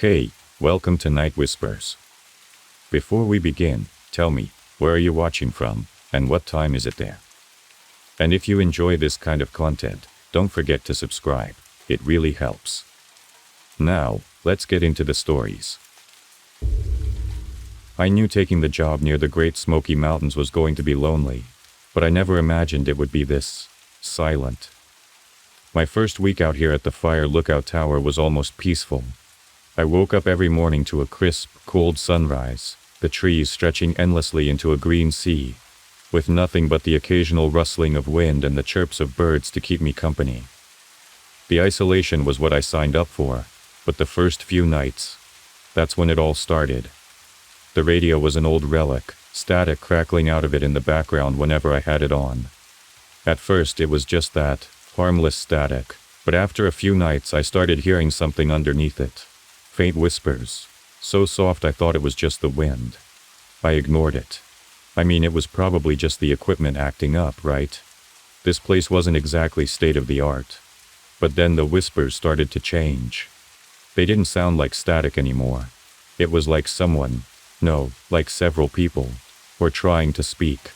Hey, welcome to Night Whispers. Before we begin, tell me, where are you watching from, and what time is it there? And if you enjoy this kind of content, don't forget to subscribe, it really helps. Now, let's get into the stories. I knew taking the job near the Great Smoky Mountains was going to be lonely, but I never imagined it would be this silent. My first week out here at the Fire Lookout Tower was almost peaceful. I woke up every morning to a crisp, cold sunrise, the trees stretching endlessly into a green sea, with nothing but the occasional rustling of wind and the chirps of birds to keep me company. The isolation was what I signed up for, but the first few nights, that's when it all started. The radio was an old relic, static crackling out of it in the background whenever I had it on. At first it was just that, harmless static, but after a few nights I started hearing something underneath it. Faint whispers, so soft I thought it was just the wind. I ignored it. I mean, it was probably just the equipment acting up, right? This place wasn't exactly state-of-the-art. But then the whispers started to change. They didn't sound like static anymore. It was like like several people, were trying to speak.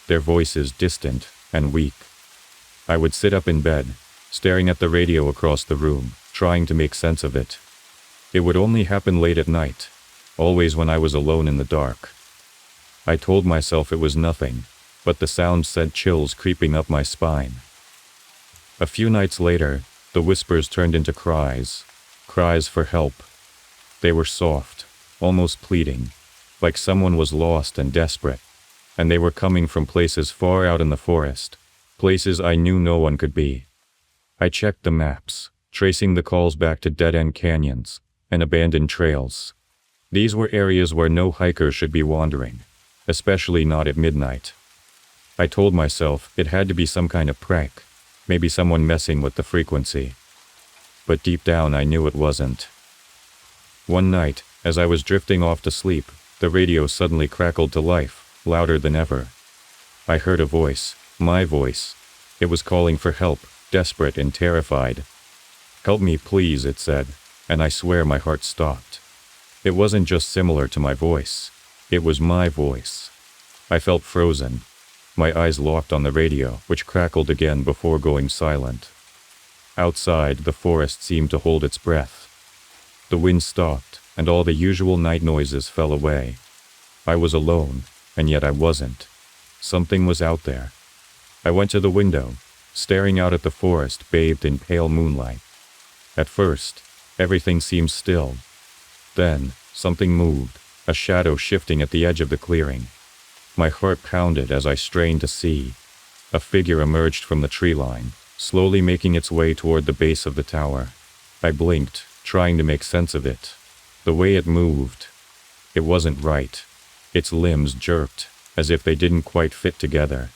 Their voices distant and weak. I would sit up in bed, staring at the radio across the room, trying to make sense of it. It would only happen late at night, always when I was alone in the dark. I told myself it was nothing, but the sound sent chills creeping up my spine. A few nights later, the whispers turned into cries for help. They were soft, almost pleading, like someone was lost and desperate, and they were coming from places far out in the forest, places I knew no one could be. I checked the maps, tracing the calls back to dead-end canyons and abandoned trails. These were areas where no hiker should be wandering, especially not at midnight. I told myself it had to be some kind of prank, maybe someone messing with the frequency. But deep down I knew it wasn't. One night, as I was drifting off to sleep, the radio suddenly crackled to life, louder than ever. I heard a voice, my voice. It was calling for help, desperate and terrified. "Help me, please," it said, and I swear my heart stopped. It wasn't just similar to my voice. It was my voice. I felt frozen. My eyes locked on the radio, which crackled again before going silent. Outside, the forest seemed to hold its breath. The wind stopped, and all the usual night noises fell away. I was alone, and yet I wasn't. Something was out there. I went to the window, staring out at the forest bathed in pale moonlight. At first, everything seemed still. Then, something moved, a shadow shifting at the edge of the clearing. My heart pounded as I strained to see. A figure emerged from the tree line, slowly making its way toward the base of the tower. I blinked, trying to make sense of it. The way it moved, it wasn't right. Its limbs jerked, as if they didn't quite fit together.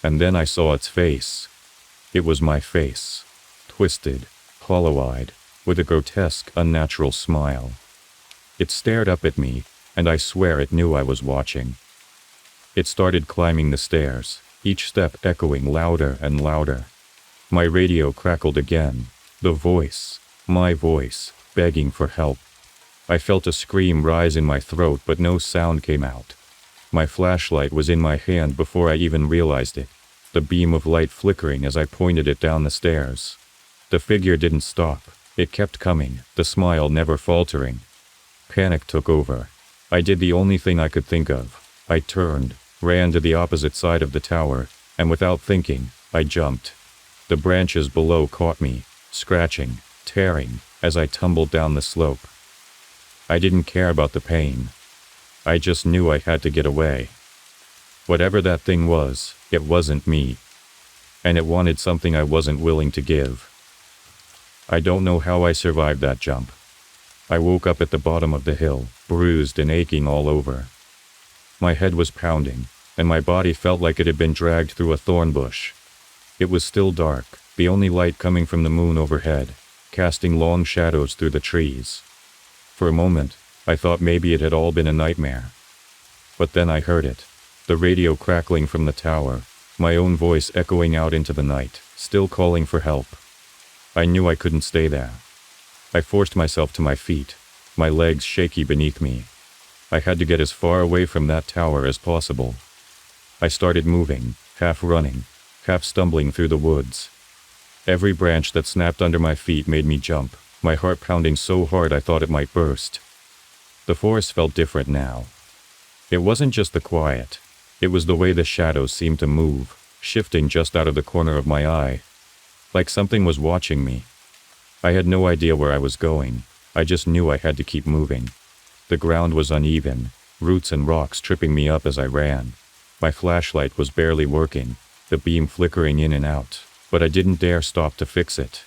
And then I saw its face. It was my face, twisted, hollow-eyed, with a grotesque, unnatural smile. It stared up at me, and I swear it knew I was watching. It started climbing the stairs, each step echoing louder and louder. My radio crackled again, the voice, my voice, begging for help. I felt a scream rise in my throat, but no sound came out. My flashlight was in my hand before I even realized it, the beam of light flickering as I pointed it down the stairs. The figure didn't stop. It kept coming, the smile never faltering. Panic took over. I did the only thing I could think of. I turned, ran to the opposite side of the tower, and without thinking, I jumped. The branches below caught me, scratching, tearing, as I tumbled down the slope. I didn't care about the pain. I just knew I had to get away. Whatever that thing was, it wasn't me. And it wanted something I wasn't willing to give. I don't know how I survived that jump. I woke up at the bottom of the hill, bruised and aching all over. My head was pounding, and my body felt like it had been dragged through a thorn bush. It was still dark, the only light coming from the moon overhead, casting long shadows through the trees. For a moment, I thought maybe it had all been a nightmare. But then I heard it, the radio crackling from the tower, my own voice echoing out into the night, still calling for help. I knew I couldn't stay there. I forced myself to my feet, my legs shaky beneath me. I had to get as far away from that tower as possible. I started moving, half running, half stumbling through the woods. Every branch that snapped under my feet made me jump, my heart pounding so hard I thought it might burst. The forest felt different now. It wasn't just the quiet. It was the way the shadows seemed to move, shifting just out of the corner of my eye. Like something was watching me. I had no idea where I was going. I just knew I had to keep moving. The ground was uneven, roots and rocks tripping me up as I ran. My flashlight was barely working, the beam flickering in and out, but I didn't dare stop to fix it.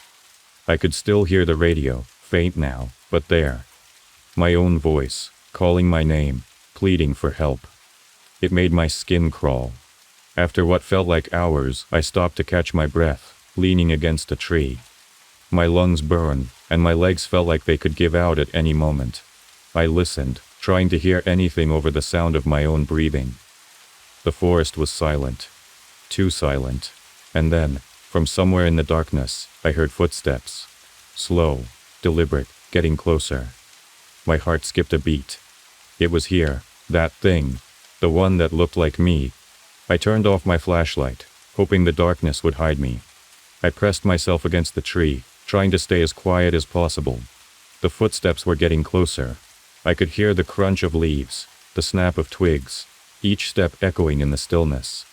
I could still hear the radio, faint now, but there. My own voice, calling my name, pleading for help. It made my skin crawl. After what felt like hours, I stopped to catch my breath, leaning against a tree. My lungs burned, and my legs felt like they could give out at any moment. I listened, trying to hear anything over the sound of my own breathing. The forest was silent. Too silent. And then, from somewhere in the darkness, I heard footsteps. Slow, deliberate, getting closer. My heart skipped a beat. It was here, that thing, the one that looked like me. I turned off my flashlight, hoping the darkness would hide me. I pressed myself against the tree, trying to stay as quiet as possible. The footsteps were getting closer. I could hear the crunch of leaves, the snap of twigs, each step echoing in the stillness.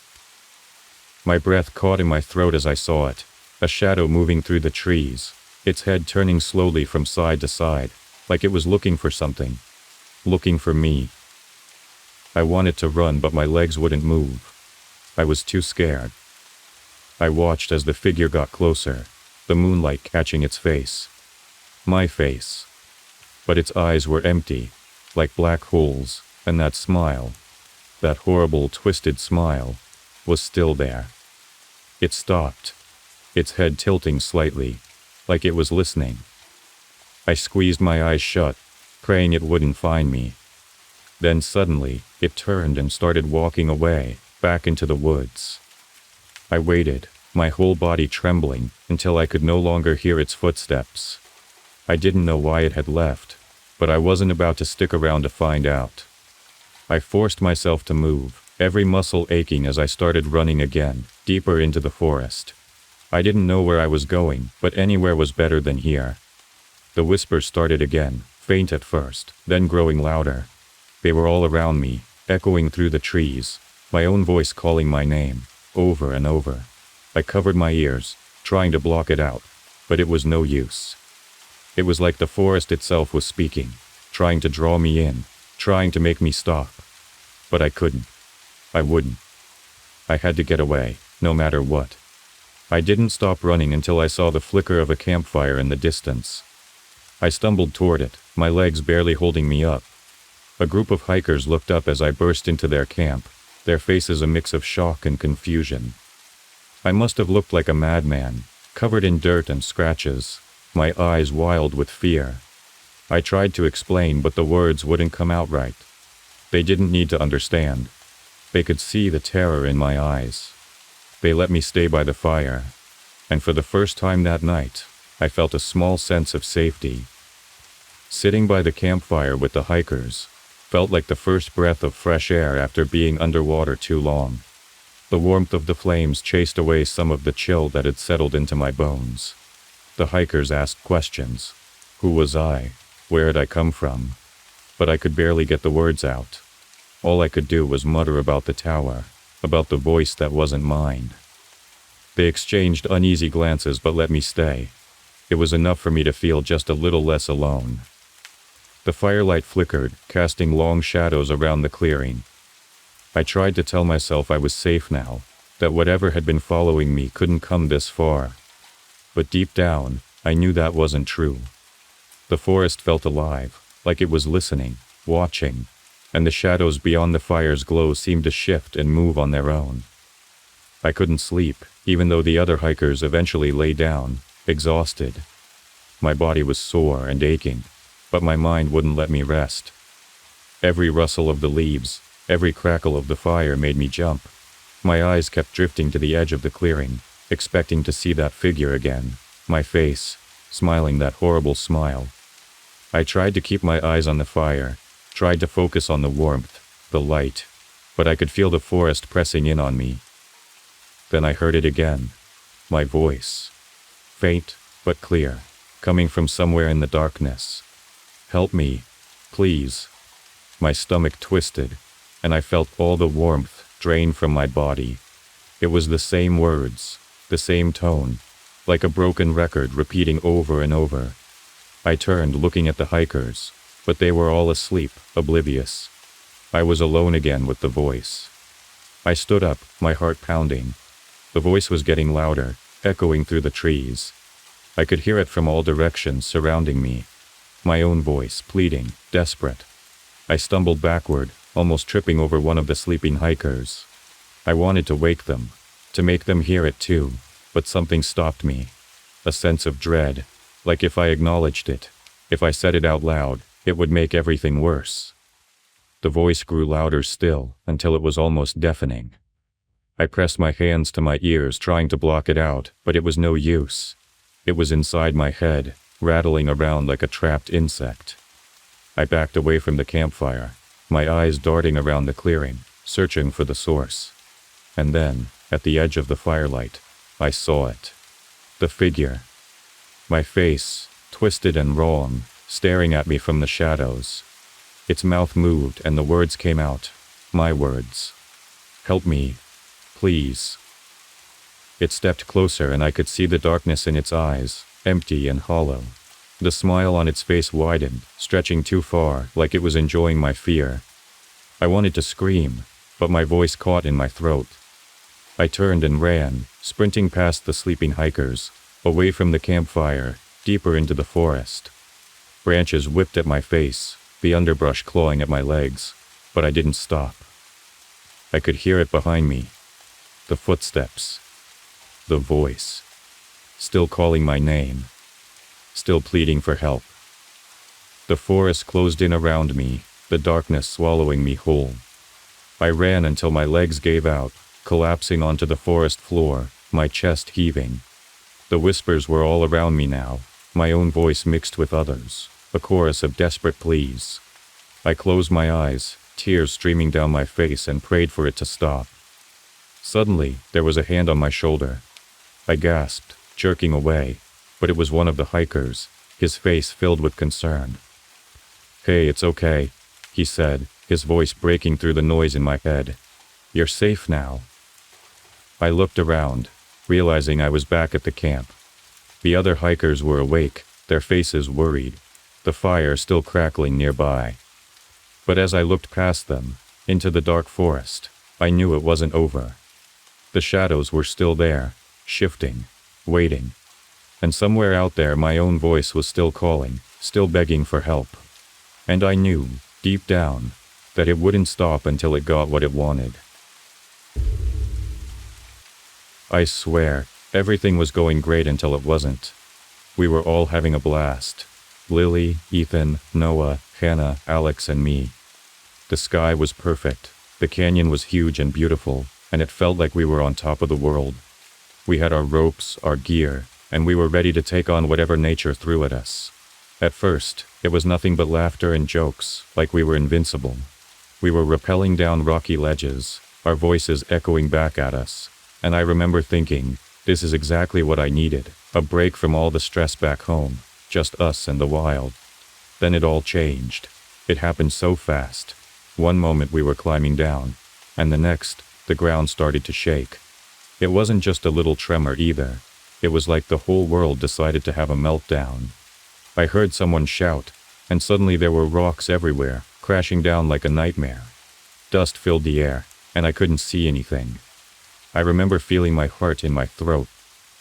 My breath caught in my throat as I saw it, a shadow moving through the trees, its head turning slowly from side to side, like it was looking for something. Looking for me. I wanted to run, but my legs wouldn't move. I was too scared. I watched as the figure got closer, the moonlight catching its face. My face. But its eyes were empty, like black holes, and that smile, that horrible twisted smile, was still there. It stopped, its head tilting slightly, like it was listening. I squeezed my eyes shut, praying it wouldn't find me. Then suddenly, it turned and started walking away, back into the woods. I waited, my whole body trembling, until I could no longer hear its footsteps. I didn't know why it had left, but I wasn't about to stick around to find out. I forced myself to move, every muscle aching as I started running again, deeper into the forest. I didn't know where I was going, but anywhere was better than here. The whispers started again, faint at first, then growing louder. They were all around me, echoing through the trees, my own voice calling my name, over and over. I covered my ears, trying to block it out, but it was no use. It was like the forest itself was speaking, trying to draw me in, trying to make me stop. But I couldn't. I wouldn't. I had to get away, no matter what. I didn't stop running until I saw the flicker of a campfire in the distance. I stumbled toward it, my legs barely holding me up. A group of hikers looked up as I burst into their camp, their faces a mix of shock and confusion. I must have looked like a madman, covered in dirt and scratches, my eyes wild with fear. I tried to explain, but the words wouldn't come out right. They didn't need to understand. They could see the terror in my eyes. They let me stay by the fire, and for the first time that night, I felt a small sense of safety. Sitting by the campfire with the hikers felt like the first breath of fresh air after being underwater too long. The warmth of the flames chased away some of the chill that had settled into my bones. The hikers asked questions. Who was I? Where had I come from? But I could barely get the words out. All I could do was mutter about the tower, about the voice that wasn't mine. They exchanged uneasy glances but let me stay. It was enough for me to feel just a little less alone. The firelight flickered, casting long shadows around the clearing. I tried to tell myself I was safe now, that whatever had been following me couldn't come this far. But deep down, I knew that wasn't true. The forest felt alive, like it was listening, watching, and the shadows beyond the fire's glow seemed to shift and move on their own. I couldn't sleep, even though the other hikers eventually lay down, exhausted. My body was sore and aching, but my mind wouldn't let me rest. Every rustle of the leaves, every crackle of the fire made me jump. My eyes kept drifting to the edge of the clearing, expecting to see that figure again, my face, smiling that horrible smile. I tried to keep my eyes on the fire, tried to focus on the warmth, the light, but I could feel the forest pressing in on me. Then I heard it again. My voice. Faint, but clear, coming from somewhere in the darkness. "Help me, please." My stomach twisted, and I felt all the warmth drain from my body. It was the same words, the same tone, like a broken record repeating over and over. I turned, looking at the hikers, but they were all asleep, oblivious. I was alone again with the voice. I stood up, my heart pounding. The voice was getting louder, echoing through the trees. I could hear it from all directions surrounding me. My own voice, pleading, desperate. I stumbled backward, almost tripping over one of the sleeping hikers. I wanted to wake them, to make them hear it too, but something stopped me. A sense of dread, like if I acknowledged it, if I said it out loud, it would make everything worse. The voice grew louder still, until it was almost deafening. I pressed my hands to my ears, trying to block it out, but it was no use. It was inside my head, rattling around like a trapped insect. I backed away from the campfire, my eyes darting around the clearing, searching for the source. And then, at the edge of the firelight, I saw it. The figure. My face, twisted and wrong, staring at me from the shadows. Its mouth moved and the words came out. My words. "Help me. Please." It stepped closer and I could see the darkness in its eyes, empty and hollow. The smile on its face widened, stretching too far, like it was enjoying my fear. I wanted to scream, but my voice caught in my throat. I turned and ran, sprinting past the sleeping hikers, away from the campfire, deeper into the forest. Branches whipped at my face, the underbrush clawing at my legs, but I didn't stop. I could hear it behind me. The footsteps. The voice. Still calling my name. Still pleading for help. The forest closed in around me, the darkness swallowing me whole. I ran until my legs gave out, collapsing onto the forest floor, my chest heaving. The whispers were all around me now, my own voice mixed with others, a chorus of desperate pleas. I closed my eyes, tears streaming down my face, and prayed for it to stop. Suddenly, there was a hand on my shoulder. I gasped, jerking away, but it was one of the hikers, his face filled with concern. "Hey, it's okay," he said, his voice breaking through the noise in my head. "You're safe now." I looked around, realizing I was back at the camp. The other hikers were awake, their faces worried, the fire still crackling nearby. But as I looked past them, into the dark forest, I knew it wasn't over. The shadows were still there, shifting, waiting. And somewhere out there my own voice was still calling, still begging for help. And I knew, deep down, that it wouldn't stop until it got what it wanted. I swear, everything was going great until it wasn't. We were all having a blast. Lily, Ethan, Noah, Hannah, Alex, and me. The sky was perfect, the canyon was huge and beautiful, and it felt like we were on top of the world. We had our ropes, our gear, and we were ready to take on whatever nature threw at us. At first, it was nothing but laughter and jokes, like we were invincible. We were rappelling down rocky ledges, our voices echoing back at us, and I remember thinking, this is exactly what I needed, a break from all the stress back home, just us and the wild. Then it all changed. It happened so fast. One moment we were climbing down, and the next, the ground started to shake. It wasn't just a little tremor either. It was like the whole world decided to have a meltdown. I heard someone shout, and suddenly there were rocks everywhere, crashing down like a nightmare. Dust filled the air, and I couldn't see anything. I remember feeling my heart in my throat,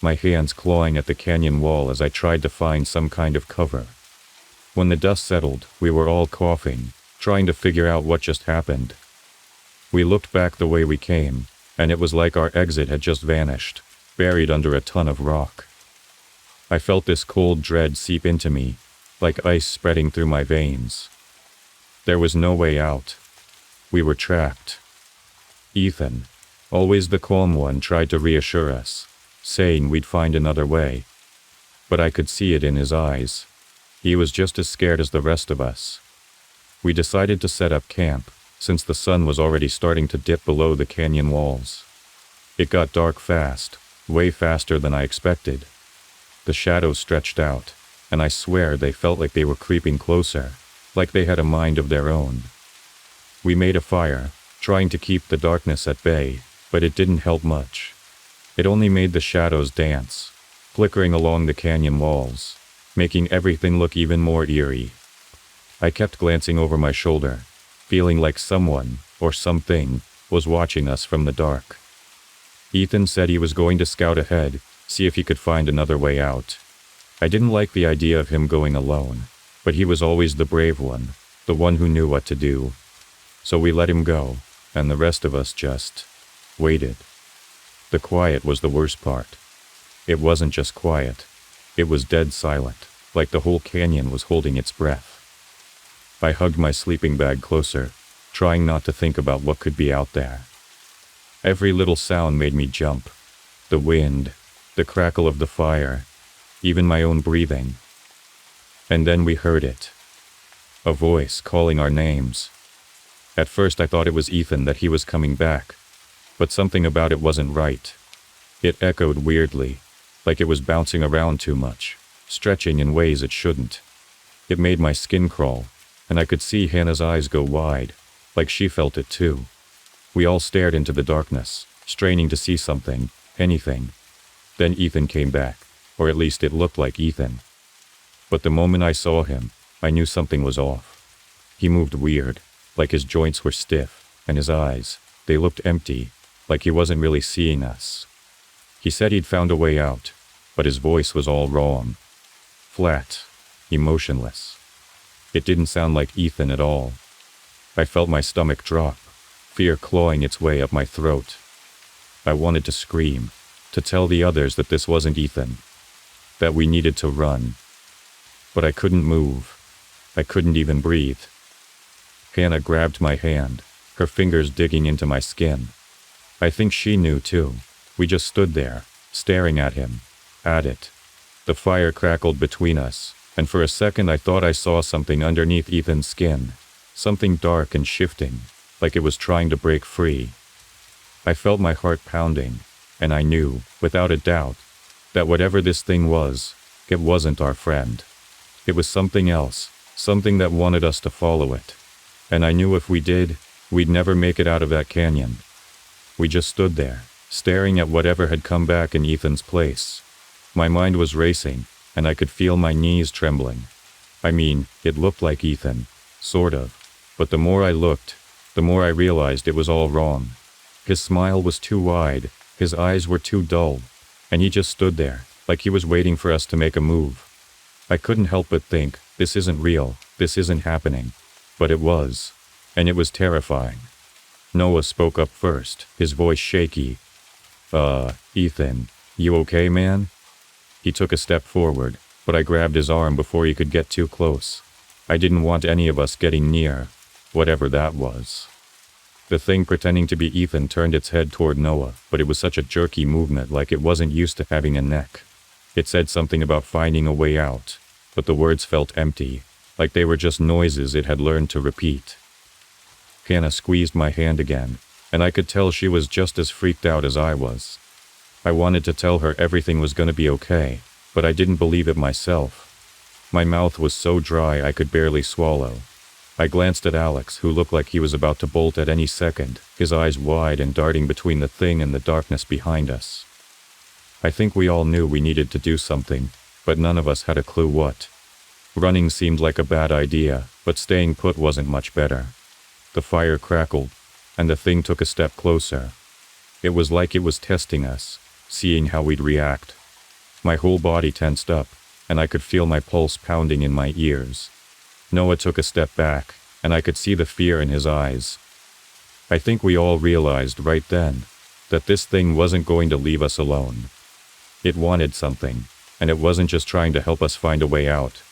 my hands clawing at the canyon wall as I tried to find some kind of cover. When the dust settled, we were all coughing, trying to figure out what just happened. We looked back the way we came, and it was like our exit had just vanished, buried under a ton of rock. I felt this cold dread seep into me, like ice spreading through my veins. There was no way out. We were trapped. Ethan, always the calm one, tried to reassure us, saying we'd find another way. But I could see it in his eyes. He was just as scared as the rest of us. We decided to set up camp, since the sun was already starting to dip below the canyon walls. It got dark fast, way faster than I expected. The shadows stretched out, and I swear they felt like they were creeping closer, like they had a mind of their own. We made a fire, trying to keep the darkness at bay, but it didn't help much. It only made the shadows dance, flickering along the canyon walls, making everything look even more eerie. I kept glancing over my shoulder, feeling like someone, or something, was watching us from the dark. Ethan said he was going to scout ahead, see if he could find another way out. I didn't like the idea of him going alone, but he was always the brave one, the one who knew what to do. So we let him go, and the rest of us just waited. The quiet was the worst part. It wasn't just quiet. It was dead silent, like the whole canyon was holding its breath. I hugged my sleeping bag closer, trying not to think about what could be out there. Every little sound made me jump. The wind, the crackle of the fire, even my own breathing. And then we heard it. A voice calling our names. At first I thought it was Ethan, that he was coming back, but something about it wasn't right. It echoed weirdly, like it was bouncing around too much, stretching in ways it shouldn't. It made my skin crawl, and I could see Hannah's eyes go wide, like she felt it too. We all stared into the darkness, straining to see something, anything. Then Ethan came back, or at least it looked like Ethan. But the moment I saw him, I knew something was off. He moved weird, like his joints were stiff, and his eyes, they looked empty, like he wasn't really seeing us. He said he'd found a way out, but his voice was all wrong. Flat, emotionless. It didn't sound like Ethan at all. I felt my stomach drop, fear clawing its way up my throat. I wanted to scream, to tell the others that this wasn't Ethan, that we needed to run. But I couldn't move. I couldn't even breathe. Hannah grabbed my hand, her fingers digging into my skin. I think she knew too. We just stood there, staring at him, at it. The fire crackled between us, and for a second I thought I saw something underneath Ethan's skin, something dark and shifting, like it was trying to break free. I felt my heart pounding, and I knew, without a doubt, that whatever this thing was, it wasn't our friend. It was something else, something that wanted us to follow it. And I knew if we did, we'd never make it out of that canyon. We just stood there, staring at whatever had come back in Ethan's place. My mind was racing, and I could feel my knees trembling. I mean, it looked like Ethan, sort of, but the more I looked, the more I realized it was all wrong. His smile was too wide, his eyes were too dull, and he just stood there, like he was waiting for us to make a move. I couldn't help but think, this isn't real, this isn't happening. But it was, and it was terrifying. Noah spoke up first, his voice shaky. Ethan, you okay, man? He took a step forward, but I grabbed his arm before he could get too close. I didn't want any of us getting near, whatever that was. The thing pretending to be Ethan turned its head toward Noah, but it was such a jerky movement, like it wasn't used to having a neck. It said something about finding a way out, but the words felt empty, like they were just noises it had learned to repeat. Hannah squeezed my hand again, and I could tell she was just as freaked out as I was. I wanted to tell her everything was going to be okay, but I didn't believe it myself. My mouth was so dry I could barely swallow. I glanced at Alex, who looked like he was about to bolt at any second, his eyes wide and darting between the thing and the darkness behind us. I think we all knew we needed to do something, but none of us had a clue what. Running seemed like a bad idea, but staying put wasn't much better. The fire crackled, and the thing took a step closer. It was like it was testing us, seeing how we'd react. My whole body tensed up, and I could feel my pulse pounding in my ears. Noah took a step back, and I could see the fear in his eyes. I think we all realized right then that this thing wasn't going to leave us alone. It wanted something, and it wasn't just trying to help us find a way out.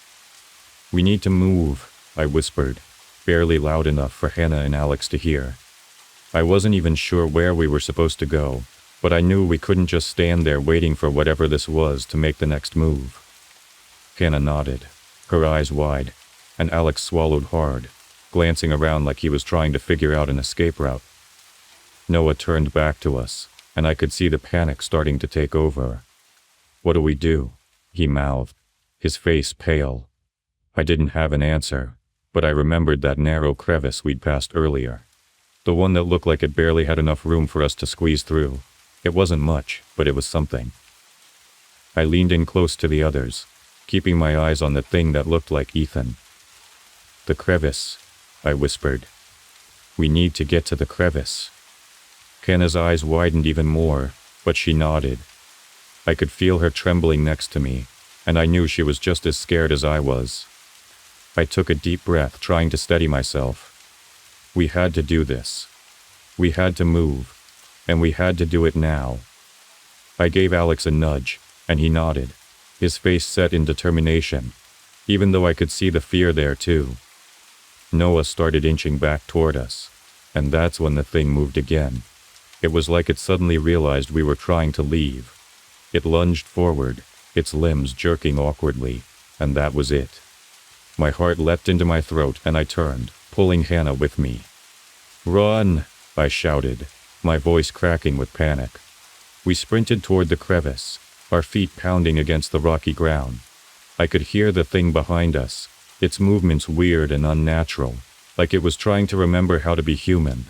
"We need to move," I whispered, barely loud enough for Hannah and Alex to hear. I wasn't even sure where we were supposed to go, but I knew we couldn't just stand there waiting for whatever this was to make the next move. Hannah nodded. her eyes wide, and Alex swallowed hard, glancing around like he was trying to figure out an escape route. Noah turned back to us, and I could see the panic starting to take over. "What do we do?" he mouthed, his face pale. I didn't have an answer, but I remembered that narrow crevice we'd passed earlier. The one that looked like it barely had enough room for us to squeeze through. It wasn't much, but it was something. I leaned in close to the others, keeping my eyes on the thing that looked like Ethan. "The crevice," I whispered. "We need to get to the crevice." Hannah's eyes widened even more, but she nodded. I could feel her trembling next to me, and I knew she was just as scared as I was. I took a deep breath, trying to steady myself. We had to do this. We had to move, and we had to do it now. I gave Alex a nudge, and he nodded, his face set in determination, even though I could see the fear there too. Noah started inching back toward us, and that's when the thing moved again. It was like it suddenly realized we were trying to leave. It lunged forward, its limbs jerking awkwardly, and that was it. My heart leapt into my throat and I turned, pulling Hannah with me. "Run!" I shouted, my voice cracking with panic. We sprinted toward the crevice, our feet pounding against the rocky ground. I could hear the thing behind us, its movements weird and unnatural, like it was trying to remember how to be human.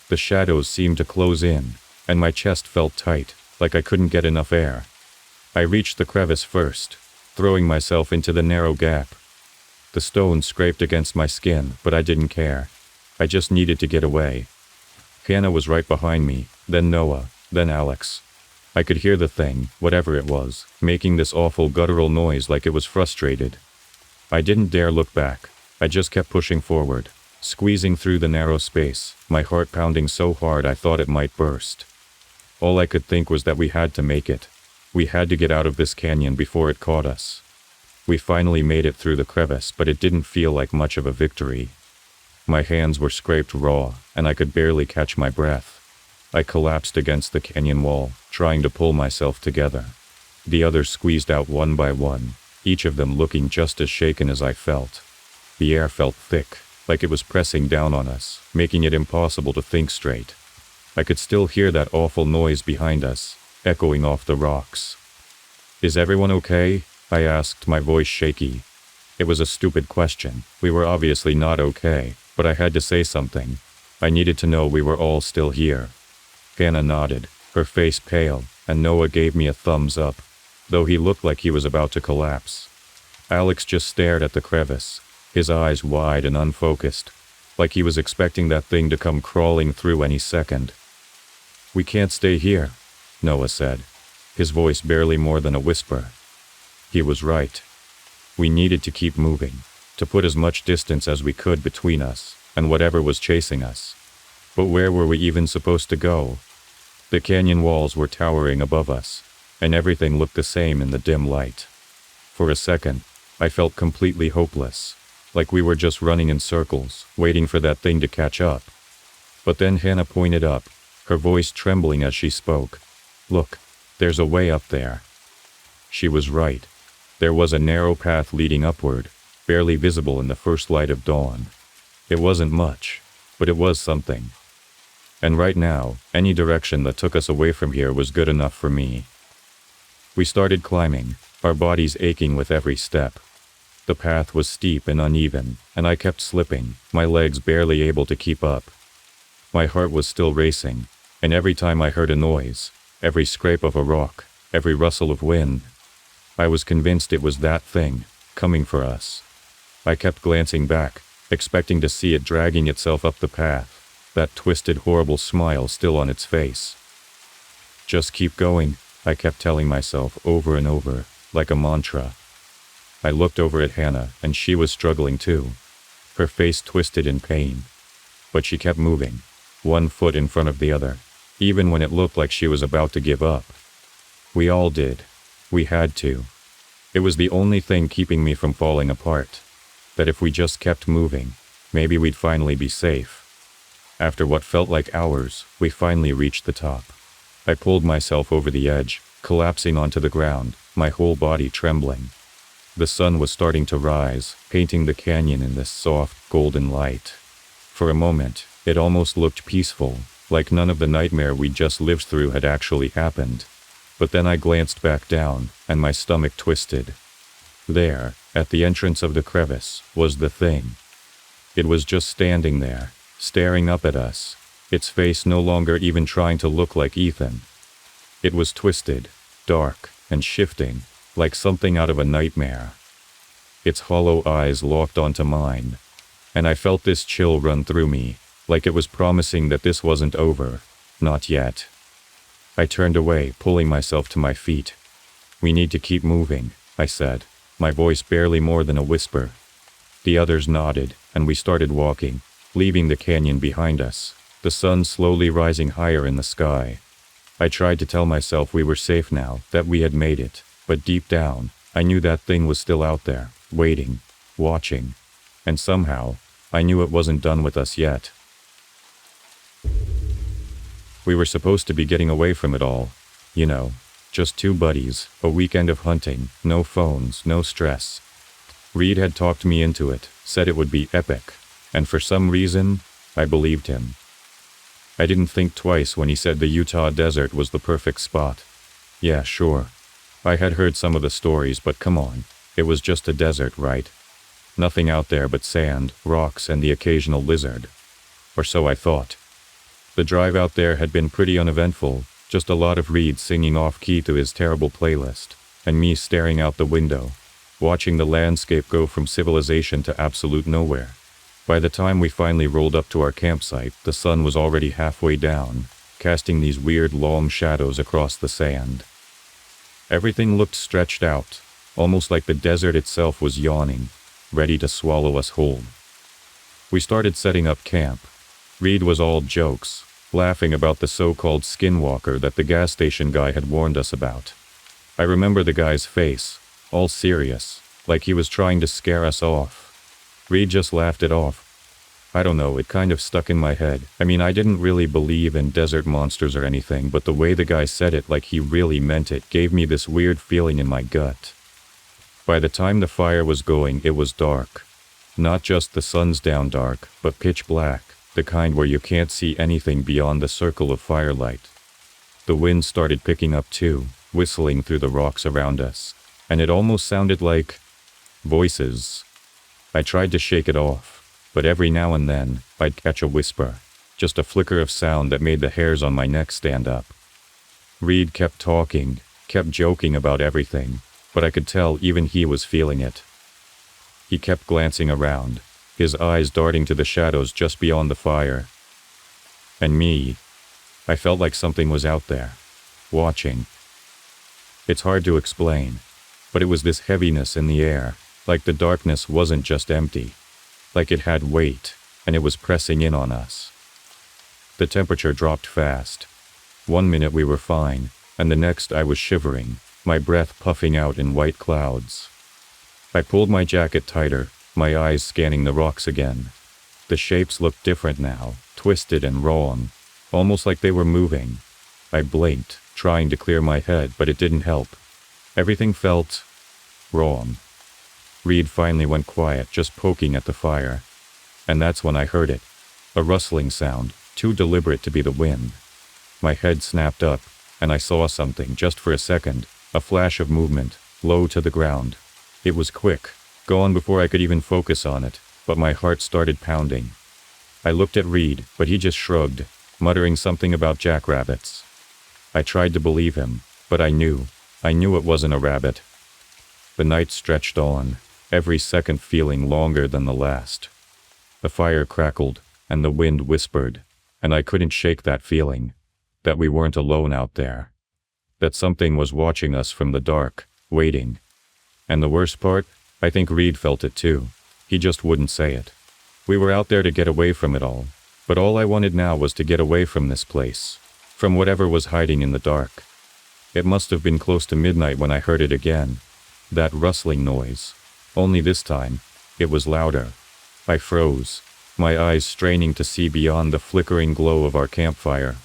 The shadows seemed to close in, and my chest felt tight, like I couldn't get enough air. I reached the crevice first, throwing myself into the narrow gap. The stone scraped against my skin, but I didn't care. I just needed to get away. Hannah was right behind me, then Noah, then Alex. I could hear the thing, whatever it was, making this awful guttural noise like it was frustrated. I didn't dare look back. I just kept pushing forward, squeezing through the narrow space, my heart pounding so hard I thought it might burst. All I could think was that we had to make it. We had to get out of this canyon before it caught us. We finally made it through the crevice, but it didn't feel like much of a victory. My hands were scraped raw, and I could barely catch my breath. I collapsed against the canyon wall, trying to pull myself together. The others squeezed out one by one, each of them looking just as shaken as I felt. The air felt thick, like it was pressing down on us, making it impossible to think straight. I could still hear that awful noise behind us, echoing off the rocks. "Is everyone okay?" I asked, my voice shaky. It was a stupid question. We were obviously not okay, but I had to say something. I needed to know we were all still here. Hannah nodded, her face pale, and Noah gave me a thumbs up, though he looked like he was about to collapse. Alex just stared at the crevice, his eyes wide and unfocused, like he was expecting that thing to come crawling through any second. "We can't stay here," Noah said, his voice barely more than a whisper. He was right. We needed to keep moving, to put as much distance as we could between us and whatever was chasing us. But where were we even supposed to go? The canyon walls were towering above us, and everything looked the same in the dim light. For a second, I felt completely hopeless, like we were just running in circles, waiting for that thing to catch up. But then Hannah pointed up, her voice trembling as she spoke. "Look, there's a way up there." She was right. There was a narrow path leading upward, barely visible in the first light of dawn. It wasn't much, but it was something. And right now, any direction that took us away from here was good enough for me. We started climbing, our bodies aching with every step. The path was steep and uneven, and I kept slipping, my legs barely able to keep up. My heart was still racing, and every time I heard a noise, every scrape of a rock, every rustle of wind, I was convinced it was that thing, coming for us. I kept glancing back, expecting to see it dragging itself up the path, that twisted, horrible smile still on its face. "Just keep going," I kept telling myself over and over, like a mantra. I looked over at Hannah, and she was struggling too, her face twisted in pain. But she kept moving, one foot in front of the other, even when it looked like she was about to give up. We all did. We had to. It was the only thing keeping me from falling apart, that if we just kept moving, maybe we'd finally be safe. After what felt like hours, we finally reached the top. I pulled myself over the edge, collapsing onto the ground, my whole body trembling. The sun was starting to rise, painting the canyon in this soft, golden light. For a moment, it almost looked peaceful, like none of the nightmare we just lived through had actually happened. But then I glanced back down, and my stomach twisted. There, at the entrance of the crevice, was the thing. It was just standing there, staring up at us, its face no longer even trying to look like Ethan. It was twisted, dark, and shifting, like something out of a nightmare. Its hollow eyes locked onto mine, and I felt this chill run through me, like it was promising that this wasn't over. Not yet. I turned away, pulling myself to my feet. "We need to keep moving," I said, my voice barely more than a whisper. The others nodded, and we started walking, leaving the canyon behind us, the sun slowly rising higher in the sky. I tried to tell myself we were safe now, that we had made it, but deep down, I knew that thing was still out there, waiting, watching, and somehow, I knew it wasn't done with us yet. We were supposed to be getting away from it all, you know, just two buddies, a weekend of hunting, no phones, no stress. Reed had talked me into it, said it would be epic, and for some reason, I believed him. I didn't think twice when he said the Utah desert was the perfect spot. Yeah, sure. I had heard some of the stories, but come on, it was just a desert, right? Nothing out there but sand, rocks, and the occasional lizard. Or so I thought. The drive out there had been pretty uneventful, just a lot of Reed singing off-key to his terrible playlist, and me staring out the window, watching the landscape go from civilization to absolute nowhere. By the time we finally rolled up to our campsite, the sun was already halfway down, casting these weird long shadows across the sand. Everything looked stretched out, almost like the desert itself was yawning, ready to swallow us whole. We started setting up camp. Reed was all jokes, laughing about the so-called Skinwalker that the gas station guy had warned us about. I remember the guy's face, all serious, like he was trying to scare us off. Reed just laughed it off. I don't know, it kind of stuck in my head. I mean, I didn't really believe in desert monsters or anything, but the way the guy said it like he really meant it gave me this weird feeling in my gut. By the time the fire was going, it was dark. Not just the sun's down dark, but pitch black, the kind where you can't see anything beyond the circle of firelight. The wind started picking up too, whistling through the rocks around us, and it almost sounded like voices. I tried to shake it off, but every now and then, I'd catch a whisper, just a flicker of sound that made the hairs on my neck stand up. Reed kept talking, kept joking about everything, but I could tell even he was feeling it. He kept glancing around, his eyes darting to the shadows just beyond the fire. And me, I felt like something was out there, watching. It's hard to explain, but it was this heaviness in the air, like the darkness wasn't just empty, like it had weight, and it was pressing in on us. The temperature dropped fast. 1 minute we were fine, and the next I was shivering, my breath puffing out in white clouds. I pulled my jacket tighter, my eyes scanning the rocks again. The shapes looked different now, twisted and wrong, almost like they were moving. I blinked, trying to clear my head, but it didn't help. Everything felt wrong. Reed finally went quiet, just poking at the fire. And that's when I heard it. A rustling sound, too deliberate to be the wind. My head snapped up, and I saw something just for a second, a flash of movement, low to the ground. It was quick, gone before I could even focus on it, but my heart started pounding. I looked at Reed, but he just shrugged, muttering something about jackrabbits. I tried to believe him, but I knew it wasn't a rabbit. The night stretched on, every second feeling longer than the last. The fire crackled, and the wind whispered, and I couldn't shake that feeling, that we weren't alone out there, that something was watching us from the dark, waiting. And the worst part, I think Reed felt it too. He just wouldn't say it. We were out there to get away from it all, but all I wanted now was to get away from this place, from whatever was hiding in the dark. It must have been close to midnight when I heard it again, that rustling noise. Only this time, it was louder. I froze, my eyes straining to see beyond the flickering glow of our campfire.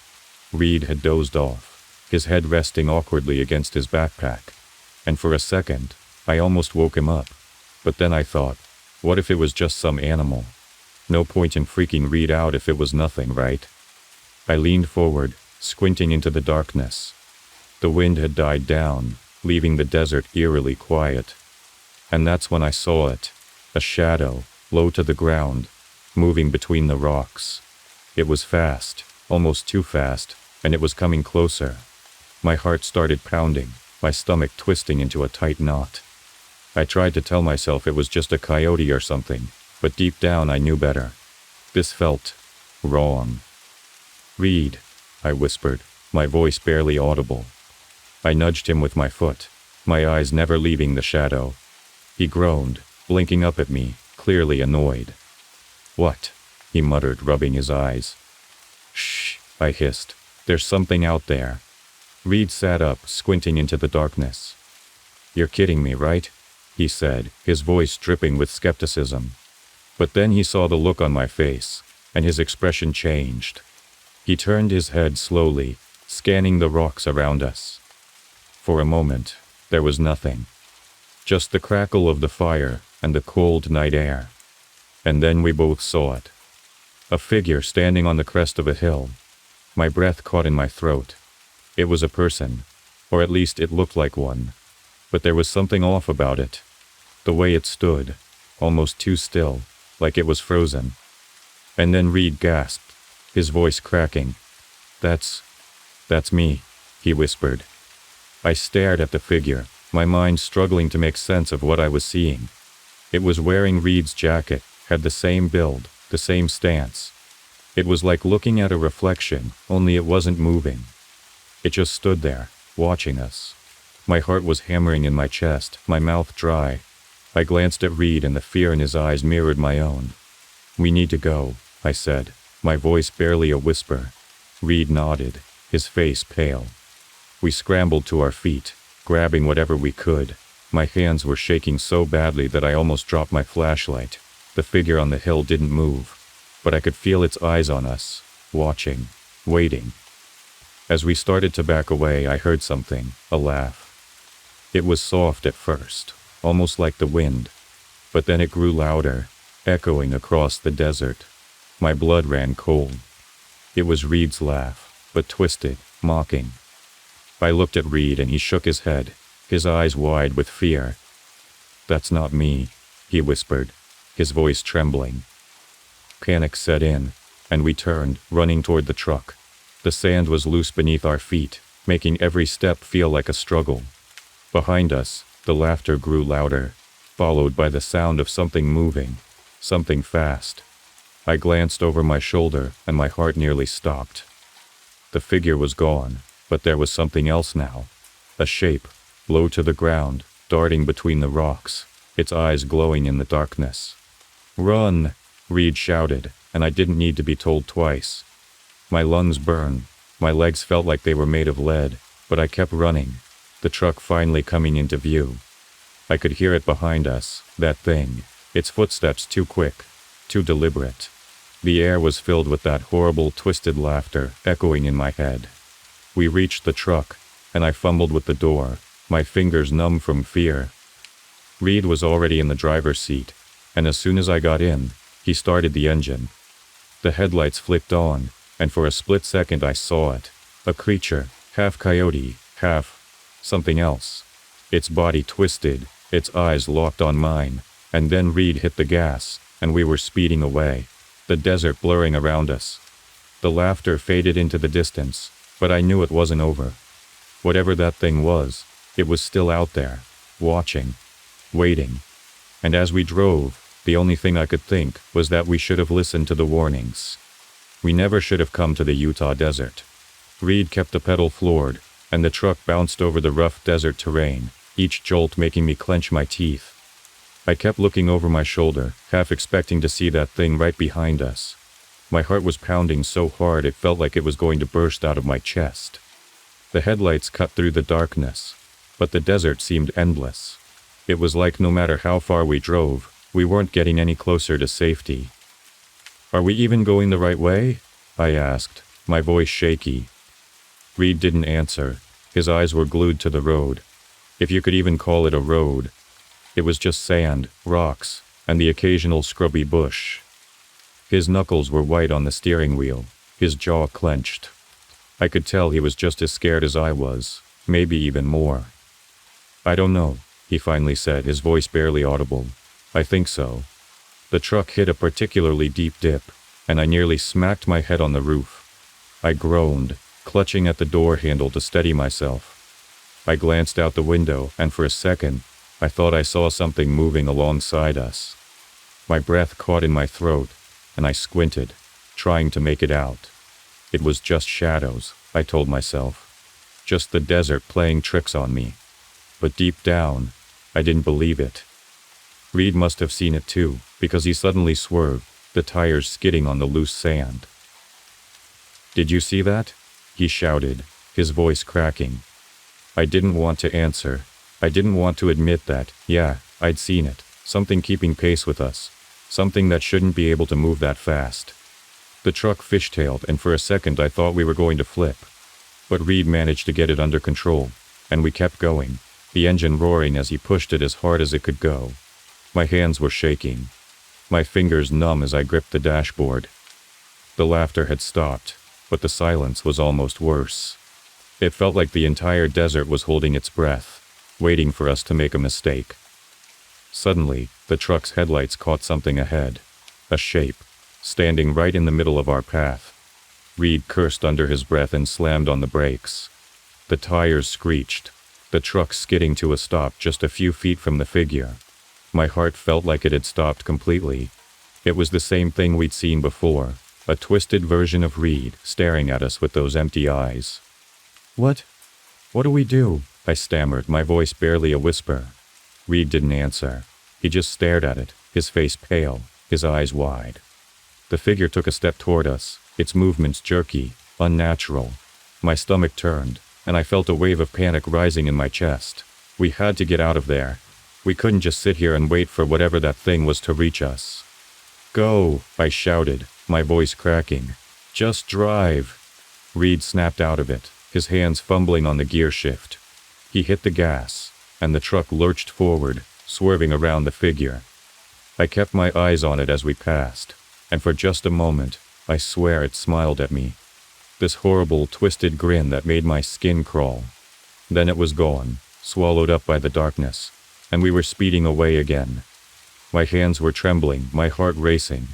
Reed had dozed off, his head resting awkwardly against his backpack, and for a second, I almost woke him up. But then I thought, what if it was just some animal? No point in freaking Reed out if it was nothing, right? I leaned forward, squinting into the darkness. The wind had died down, leaving the desert eerily quiet. And that's when I saw it. A shadow, low to the ground, moving between the rocks. It was fast, almost too fast, and it was coming closer. My heart started pounding, my stomach twisting into a tight knot. I tried to tell myself it was just a coyote or something, but deep down I knew better. This felt wrong. "Reed," I whispered, my voice barely audible. I nudged him with my foot, my eyes never leaving the shadow. He groaned, blinking up at me, clearly annoyed. "What?" he muttered, rubbing his eyes. "Shh," I hissed. "There's something out there." Reed sat up, squinting into the darkness. "You're kidding me, right?" he said, his voice dripping with skepticism. But then he saw the look on my face, and his expression changed. He turned his head slowly, scanning the rocks around us. For a moment, there was nothing. Just the crackle of the fire and the cold night air. And then we both saw it. A figure standing on the crest of a hill. My breath caught in my throat. It was a person, or at least it looked like one. But there was something off about it. The way it stood, almost too still, like it was frozen. And then Reed gasped, his voice cracking. That's me," he whispered. I stared at the figure, my mind struggling to make sense of what I was seeing. It was wearing Reed's jacket, had the same build, the same stance. It was like looking at a reflection, only it wasn't moving. It just stood there, watching us. My heart was hammering in my chest, my mouth dry. I glanced at Reed and the fear in his eyes mirrored my own. "We need to go," I said, my voice barely a whisper. Reed nodded, his face pale. We scrambled to our feet, grabbing whatever we could. My hands were shaking so badly that I almost dropped my flashlight. The figure on the hill didn't move, but I could feel its eyes on us, watching, waiting. As we started to back away, I heard something, a laugh. It was soft at first, almost like the wind, but then it grew louder, echoing across the desert. My blood ran cold. It was Reed's laugh, but twisted, mocking. I looked at Reed and he shook his head, his eyes wide with fear. "That's not me," he whispered, his voice trembling. Panic set in, and we turned, running toward the truck. The sand was loose beneath our feet, making every step feel like a struggle. Behind us, the laughter grew louder, followed by the sound of something moving, something fast. I glanced over my shoulder and my heart nearly stopped. The figure was gone, but there was something else now. A shape, low to the ground, darting between the rocks, its eyes glowing in the darkness. "Run!" Reed shouted, and I didn't need to be told twice. My lungs burned, my legs felt like they were made of lead, but I kept running, the truck finally coming into view. I could hear it behind us, that thing, its footsteps too quick, too deliberate. The air was filled with that horrible, twisted laughter echoing in my head. We reached the truck, and I fumbled with the door, my fingers numb from fear. Reed was already in the driver's seat, and as soon as I got in, he started the engine. The headlights flicked on, and for a split second I saw it, a creature, half coyote, half something else. Its body twisted, its eyes locked on mine, and then Reed hit the gas, and we were speeding away, the desert blurring around us. The laughter faded into the distance, but I knew it wasn't over. Whatever that thing was, it was still out there, watching, waiting. And as we drove, the only thing I could think was that we should have listened to the warnings. We never should have come to the Utah desert. Reed kept the pedal floored, and the truck bounced over the rough desert terrain, each jolt making me clench my teeth. I kept looking over my shoulder, half expecting to see that thing right behind us. My heart was pounding so hard it felt like it was going to burst out of my chest. The headlights cut through the darkness, but the desert seemed endless. It was like no matter how far we drove, we weren't getting any closer to safety. "Are we even going the right way?" I asked, my voice shaky. Reed didn't answer. His eyes were glued to the road. If you could even call it a road, It was just sand, rocks, and the occasional scrubby bush. His knuckles were white on the steering wheel, his jaw clenched. I could tell he was just as scared as I was, maybe even more. "I don't know," he finally said, his voice barely audible. "I think so." The truck hit a particularly deep dip, and I nearly smacked my head on the roof. I groaned, clutching at the door handle to steady myself. I glanced out the window, and for a second, I thought I saw something moving alongside us. My breath caught in my throat, and I squinted, trying to make it out. It was just shadows, I told myself. Just the desert playing tricks on me. But deep down, I didn't believe it. Reed must have seen it too, because he suddenly swerved, the tires skidding on the loose sand. "Did you see that?" he shouted, his voice cracking. I didn't want to answer. I didn't want to admit that, yeah, I'd seen it. Something keeping pace with us. Something that shouldn't be able to move that fast. The truck fishtailed, and for a second I thought we were going to flip. But Reed managed to get it under control, and we kept going, the engine roaring as he pushed it as hard as it could go. My hands were shaking. My fingers numb as I gripped the dashboard. The laughter had stopped, but the silence was almost worse. It felt like the entire desert was holding its breath, waiting for us to make a mistake. Suddenly, the truck's headlights caught something ahead. A shape, standing right in the middle of our path. Reed cursed under his breath and slammed on the brakes. The tires screeched, the truck skidding to a stop just a few feet from the figure. My heart felt like it had stopped completely. It was the same thing we'd seen before, a twisted version of Reed staring at us with those empty eyes. What do we do?" I stammered, my voice barely a whisper. Reed didn't answer. He just stared at it, his face pale, his eyes wide. The figure took a step toward us, its movements jerky, unnatural. My stomach turned, and I felt a wave of panic rising in my chest. We had to get out of there. We couldn't just sit here and wait for whatever that thing was to reach us. "Go," I shouted, my voice cracking. "Just drive." Reed snapped out of it, his hands fumbling on the gear shift. He hit the gas, and the truck lurched forward, swerving around the figure. I kept my eyes on it as we passed, and for just a moment, I swear it smiled at me. This horrible, twisted grin that made my skin crawl. Then it was gone, swallowed up by the darkness, and we were speeding away again. My hands were trembling, my heart racing.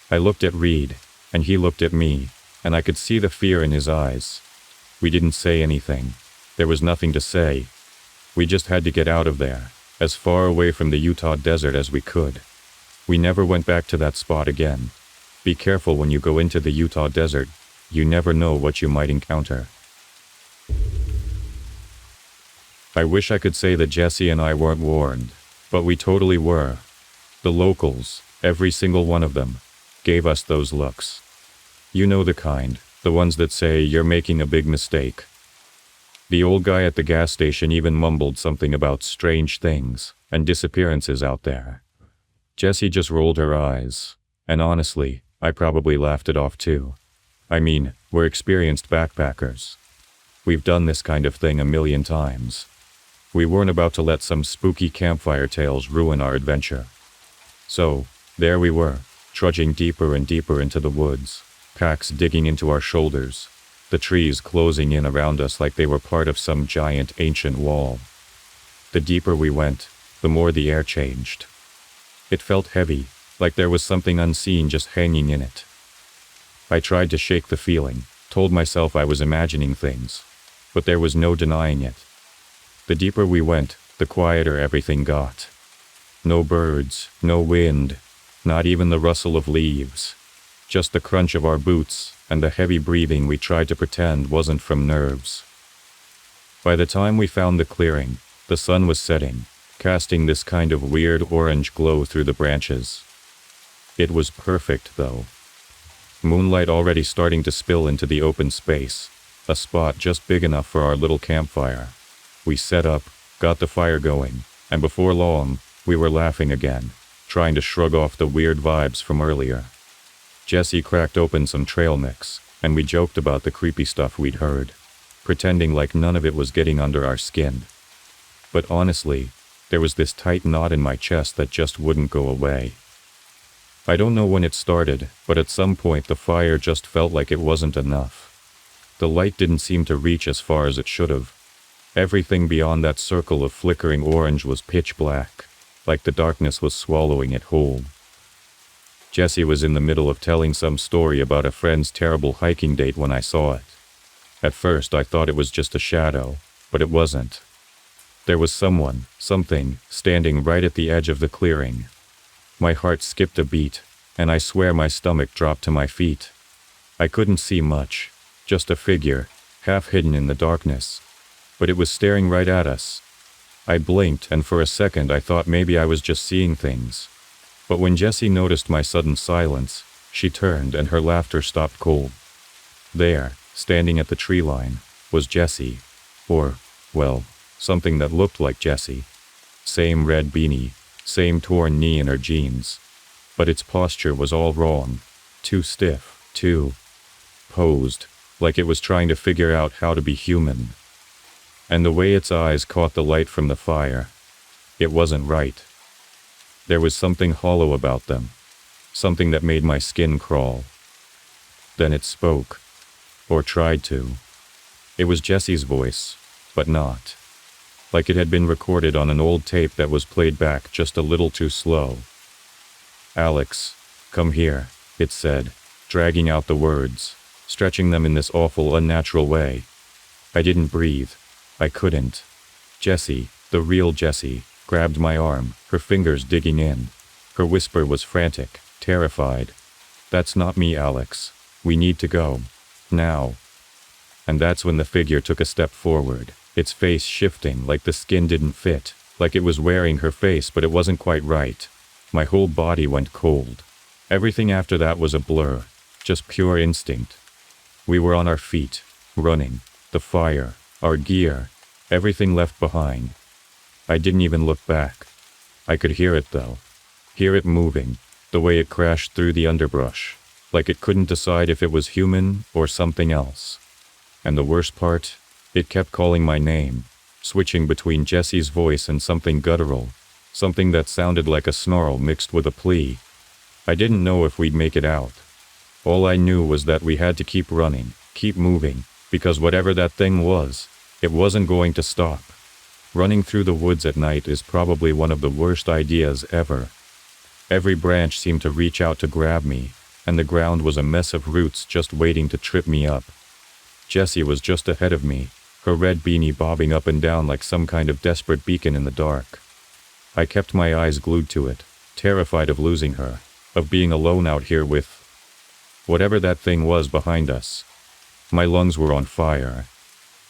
I looked at Reed, and he looked at me, and I could see the fear in his eyes. We didn't say anything. There was nothing to say. We just had to get out of there, as far away from the Utah desert as we could. We never went back to that spot again. Be careful when you go into the Utah desert. You never know what you might encounter. I wish I could say that Jesse and I weren't warned, but we totally were. The locals, every single one of them, gave us those looks. You know the kind, the ones that say you're making a big mistake. The old guy at the gas station even mumbled something about strange things and disappearances out there. Jessie just rolled her eyes, and honestly, I probably laughed it off too. I mean, we're experienced backpackers. We've done this kind of thing a million times. We weren't about to let some spooky campfire tales ruin our adventure. So, there we were, trudging deeper and deeper into the woods, packs digging into our shoulders, the trees closing in around us like they were part of some giant ancient wall. The deeper we went, the more the air changed. It felt heavy, like there was something unseen just hanging in it. I tried to shake the feeling, told myself I was imagining things, but there was no denying it. The deeper we went, the quieter everything got. No birds, no wind, not even the rustle of leaves. Just the crunch of our boots and the heavy breathing we tried to pretend wasn't from nerves. By the time we found the clearing, the sun was setting, casting this kind of weird orange glow through the branches. It was perfect, though. Moonlight already starting to spill into the open space, a spot just big enough for our little campfire. We set up, got the fire going, and before long, we were laughing again, trying to shrug off the weird vibes from earlier. Jesse cracked open some trail mix, and we joked about the creepy stuff we'd heard, pretending like none of it was getting under our skin. But honestly, There was this tight knot in my chest that just wouldn't go away. I don't know when it started, but at some point the fire just felt like it wasn't enough. The light didn't seem to reach as far as it should have. Everything beyond that circle of flickering orange was pitch black, like the darkness was swallowing it whole. Jesse was in the middle of telling some story about a friend's terrible hiking date when I saw it. At first I thought it was just a shadow, but it wasn't. There was something, standing right at the edge of the clearing. My heart skipped a beat, and I swear my stomach dropped to my feet. I couldn't see much, just a figure, half hidden in the darkness. But it was staring right at us. I blinked, and for a second I thought maybe I was just seeing things. But when Jessie noticed my sudden silence, she turned and her laughter stopped cold. There, standing at the tree line, was Jessie. Or, well, something that looked like Jessie. Same red beanie, same torn knee in her jeans. But its posture was all wrong. Too stiff, too posed, like it was trying to figure out how to be human. And the way its eyes caught the light from the fire, it wasn't right. There was something hollow about them, something that made my skin crawl. Then it spoke, or tried to. It was Jessie's voice, but not. Like it had been recorded on an old tape that was played back just a little too slow. "Alex, come here," it said, dragging out the words, stretching them in this awful, unnatural way. I didn't breathe. I couldn't. Jessie, the real Jessie, grabbed my arm, her fingers digging in. Her whisper was frantic, terrified. "That's not me, Alex. We need to go. Now." And that's when the figure took a step forward, its face shifting like the skin didn't fit, like it was wearing her face but it wasn't quite right. My whole body went cold. Everything after that was a blur, just pure instinct. We were on our feet, running, the fire, our gear, everything left behind. I didn't even look back. I could hear it though. Hear it moving, the way it crashed through the underbrush, like it couldn't decide if it was human or something else. And the worst part, it kept calling my name, switching between Jessie's voice and something guttural, something that sounded like a snarl mixed with a plea. I didn't know if we'd make it out. All I knew was that we had to keep running, keep moving, because whatever that thing was, it wasn't going to stop. Running through the woods at night is probably one of the worst ideas ever. Every branch seemed to reach out to grab me, and the ground was a mess of roots just waiting to trip me up. Jessie was just ahead of me, her red beanie bobbing up and down like some kind of desperate beacon in the dark. I kept my eyes glued to it, terrified of losing her, of being alone out here with whatever that thing was behind us. My lungs were on fire.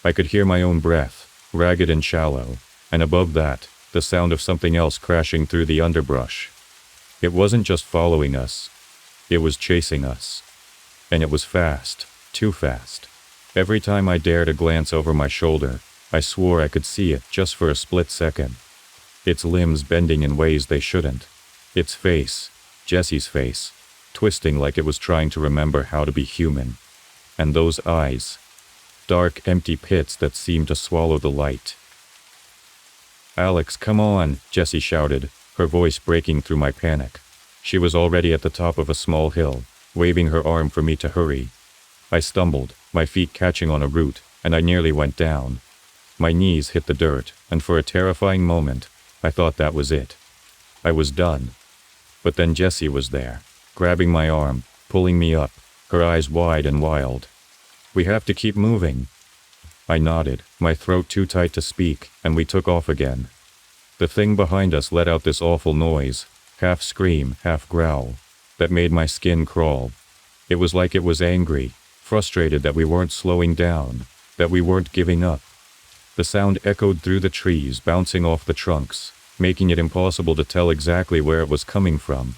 I could hear my own breath, ragged and shallow, and above that, the sound of something else crashing through the underbrush. It wasn't just following us. It was chasing us. And it was fast, too fast. Every time I dared a glance over my shoulder, I swore I could see it just for a split second. Its limbs bending in ways they shouldn't. Its face, Jessie's face, twisting like it was trying to remember how to be human. And those eyes, dark, empty pits that seemed to swallow the light. "Alex, come on," Jessie shouted, her voice breaking through my panic. She was already at the top of a small hill, waving her arm for me to hurry. I stumbled, my feet catching on a root, and I nearly went down. My knees hit the dirt, and for a terrifying moment, I thought that was it. I was done. But then Jessie was there, grabbing my arm, pulling me up, her eyes wide and wild. "We have to keep moving." I nodded, my throat too tight to speak, and we took off again. The thing behind us let out this awful noise, half scream, half growl, that made my skin crawl. It was like it was angry, frustrated that we weren't slowing down, that we weren't giving up. The sound echoed through the trees, bouncing off the trunks, making it impossible to tell exactly where it was coming from.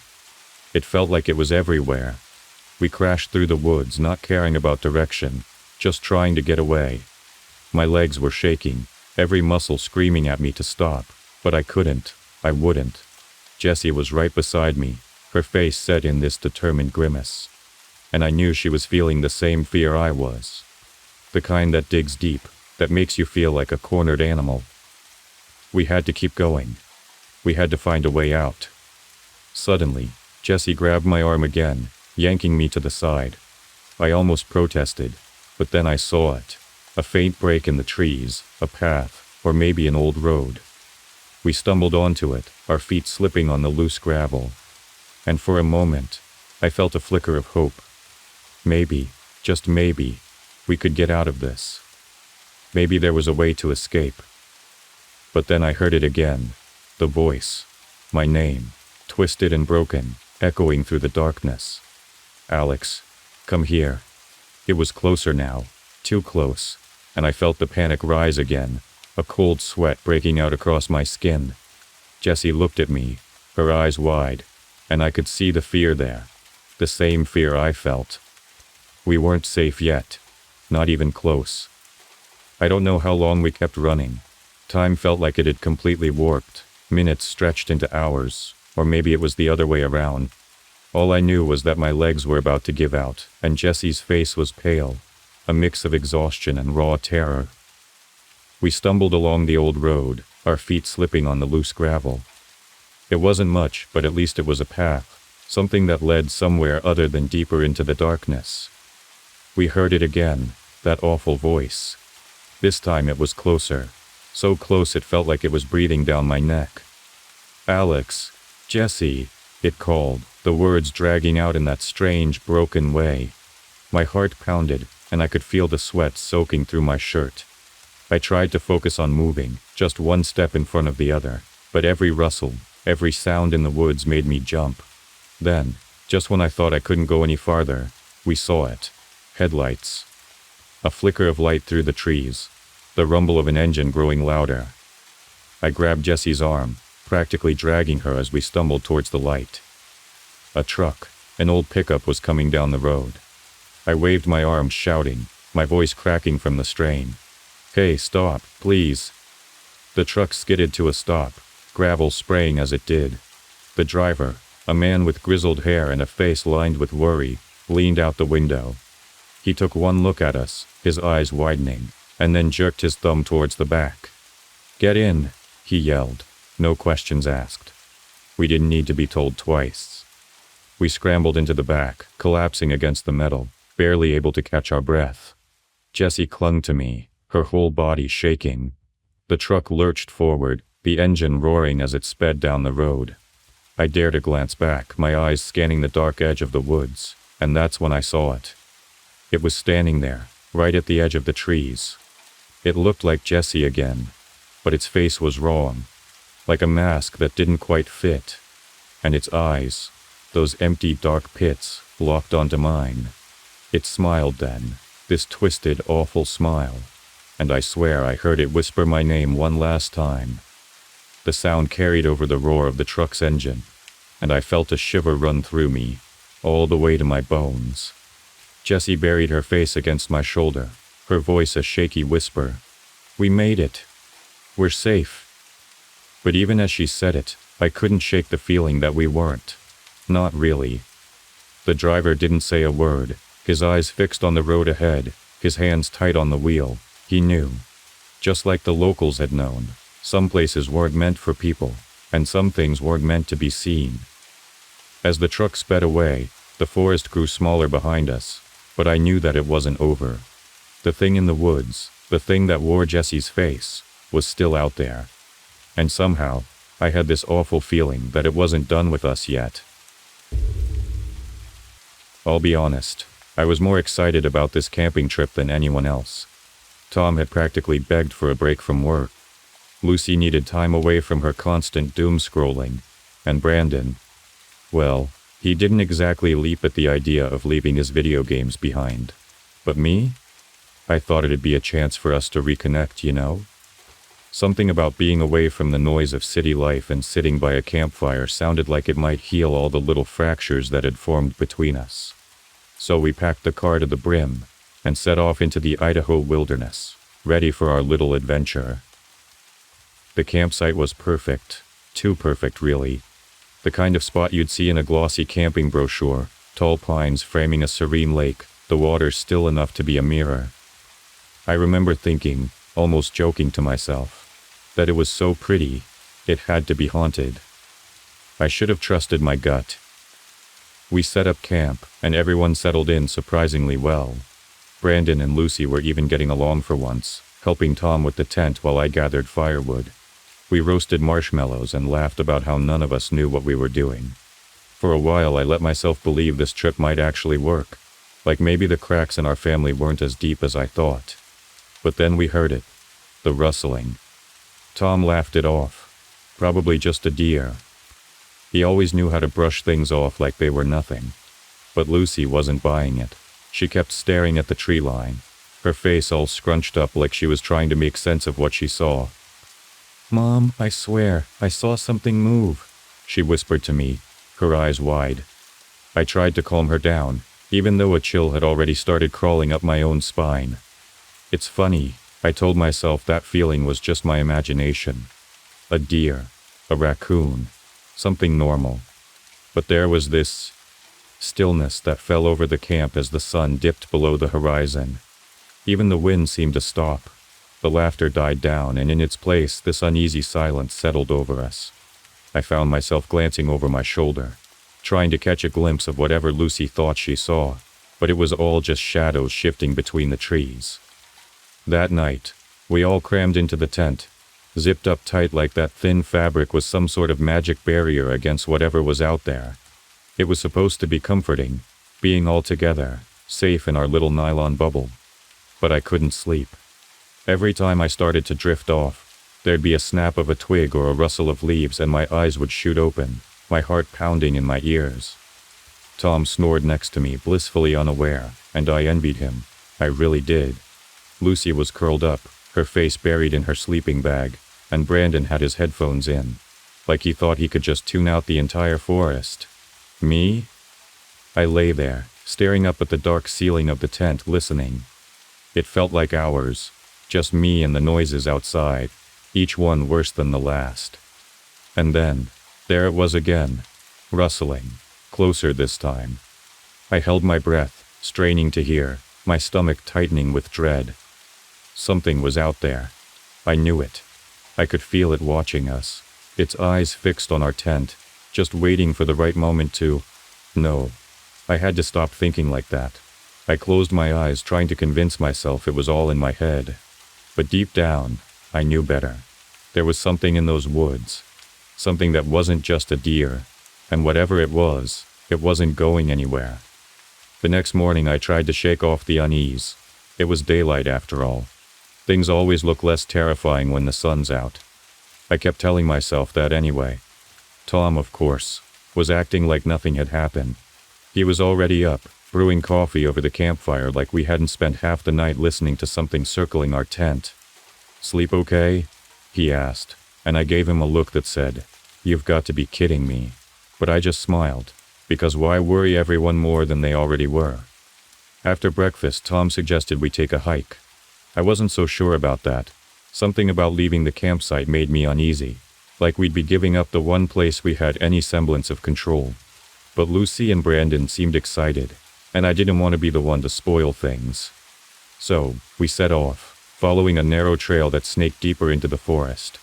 It felt like it was everywhere. We crashed through the woods, not caring about direction, just trying to get away. My legs were shaking, every muscle screaming at me to stop, but I couldn't, I wouldn't. Jessie was right beside me, her face set in this determined grimace. And I knew she was feeling the same fear I was. The kind that digs deep, that makes you feel like a cornered animal. We had to keep going. We had to find a way out. Suddenly, Jesse grabbed my arm again, yanking me to the side. I almost protested, but then I saw it. A faint break in the trees, a path, or maybe an old road. We stumbled onto it, our feet slipping on the loose gravel. And for a moment, I felt a flicker of hope. Maybe, just maybe, we could get out of this. Maybe there was a way to escape. But then I heard it again. The voice. My name. Twisted and broken, echoing through the darkness. Alex, come here. It was closer now, too close, and I felt the panic rise again, a cold sweat breaking out across my skin. Jessie looked at me, her eyes wide, and I could see the fear there, the same fear I felt. We weren't safe yet, not even close. I don't know how long we kept running. Time felt like it had completely warped, minutes stretched into hours, or maybe it was the other way around. All I knew was that my legs were about to give out, and Jessie's face was pale, a mix of exhaustion and raw terror. We stumbled along the old road, our feet slipping on the loose gravel. It wasn't much, but at least it was a path, something that led somewhere other than deeper into the darkness. We heard it again, that awful voice. This time it was closer, so close it felt like it was breathing down my neck. Alex, Jessie, it called, the words dragging out in that strange, broken way. My heart pounded, and I could feel the sweat soaking through my shirt. I tried to focus on moving, just one step in front of the other, but every rustle, every sound in the woods made me jump. Then, just when I thought I couldn't go any farther, we saw it. Headlights. A flicker of light through the trees, the rumble of an engine growing louder. I grabbed Jessie's arm, practically dragging her as we stumbled towards the light. A truck, an old pickup, was coming down the road. I waved my arms, shouting, my voice cracking from the strain. Hey, stop, please. The truck skidded to a stop, gravel spraying as it did. The driver, a man with grizzled hair and a face lined with worry, leaned out the window. He took one look at us, his eyes widening, and then jerked his thumb towards the back. Get in, he yelled, no questions asked. We didn't need to be told twice. We scrambled into the back, collapsing against the metal, barely able to catch our breath. Jessie clung to me, her whole body shaking. The truck lurched forward, the engine roaring as it sped down the road. I dared to glance back, my eyes scanning the dark edge of the woods, and that's when I saw it. It was standing there, right at the edge of the trees. It looked like Jessie again, but its face was wrong, like a mask that didn't quite fit. And its eyes, those empty dark pits, locked onto mine. It smiled then, this twisted, awful smile, and I swear I heard it whisper my name one last time. The sound carried over the roar of the truck's engine, and I felt a shiver run through me, all the way to my bones. Jessie buried her face against my shoulder, her voice a shaky whisper. We made it. We're safe. But even as she said it, I couldn't shake the feeling that we weren't. Not really. The driver didn't say a word, his eyes fixed on the road ahead, his hands tight on the wheel. He knew. Just like the locals had known, some places weren't meant for people, and some things weren't meant to be seen. As the truck sped away, the forest grew smaller behind us, but I knew that it wasn't over. The thing in the woods, the thing that wore Jessie's face, was still out there. And somehow, I had this awful feeling that it wasn't done with us yet. I'll be honest, I was more excited about this camping trip than anyone else. Tom had practically begged for a break from work. Lucy needed time away from her constant doom-scrolling, and Brandon, well, he didn't exactly leap at the idea of leaving his video games behind. But me? I thought it'd be a chance for us to reconnect, you know? Something about being away from the noise of city life and sitting by a campfire sounded like it might heal all the little fractures that had formed between us. So we packed the car to the brim and set off into the Idaho wilderness, ready for our little adventure. The campsite was perfect, too perfect really. The kind of spot you'd see in a glossy camping brochure, tall pines framing a serene lake, the water still enough to be a mirror. I remember thinking, almost joking to myself, that it was so pretty, It had to be haunted. I should have trusted my gut. We set up camp, and everyone settled in surprisingly well. Brandon and Lucy were even getting along for once, helping Tom with the tent while I gathered firewood. We roasted marshmallows and laughed about how none of us knew what we were doing. For a while I let myself believe this trip might actually work. Like maybe the cracks in our family weren't as deep as I thought. But then we heard it. The rustling. Tom laughed it off. Probably just a deer. He always knew how to brush things off like they were nothing. But Lucy wasn't buying it. She kept staring at the tree line, her face all scrunched up like she was trying to make sense of what she saw. "Mom, I swear, I saw something move," she whispered to me, her eyes wide. I tried to calm her down, even though a chill had already started crawling up my own spine. It's funny, I told myself that feeling was just my imagination. A deer, a raccoon, something normal. But there was this stillness that fell over the camp as the sun dipped below the horizon. Even the wind seemed to stop. The laughter died down, and in its place, this uneasy silence settled over us. I found myself glancing over my shoulder, trying to catch a glimpse of whatever Lucy thought she saw, but it was all just shadows shifting between the trees. That night, we all crammed into the tent, zipped up tight like that thin fabric was some sort of magic barrier against whatever was out there. It was supposed to be comforting, being all together, safe in our little nylon bubble. But I couldn't sleep. Every time I started to drift off, there'd be a snap of a twig or a rustle of leaves and my eyes would shoot open, my heart pounding in my ears. Tom snored next to me, blissfully unaware, and I envied him. I really did. Lucy was curled up, her face buried in her sleeping bag, and Brandon had his headphones in, like he thought he could just tune out the entire forest. Me? I lay there, staring up at the dark ceiling of the tent, listening. It felt like hours, just me and the noises outside, each one worse than the last. And then, there it was again, rustling, closer this time. I held my breath, straining to hear, my stomach tightening with dread. Something was out there. I knew it. I could feel it watching us, its eyes fixed on our tent, just waiting for the right moment to... No. I had to stop thinking like that. I closed my eyes, trying to convince myself it was all in my head. But deep down, I knew better. There was something in those woods. Something that wasn't just a deer. And whatever it wasn't going anywhere. The next morning I tried to shake off the unease. It was daylight after all. Things always look less terrifying when the sun's out. I kept telling myself that anyway. Tom, of course, was acting like nothing had happened. He was already up, brewing coffee over the campfire like we hadn't spent half the night listening to something circling our tent. "Sleep okay?" he asked, and I gave him a look that said, "You've got to be kidding me." But I just smiled, because why worry everyone more than they already were? After breakfast, Tom suggested we take a hike. I wasn't so sure about that. Something about leaving the campsite made me uneasy, like we'd be giving up the one place we had any semblance of control. But Lucy and Brandon seemed excited, and I didn't want to be the one to spoil things. So, we set off, following a narrow trail that snaked deeper into the forest.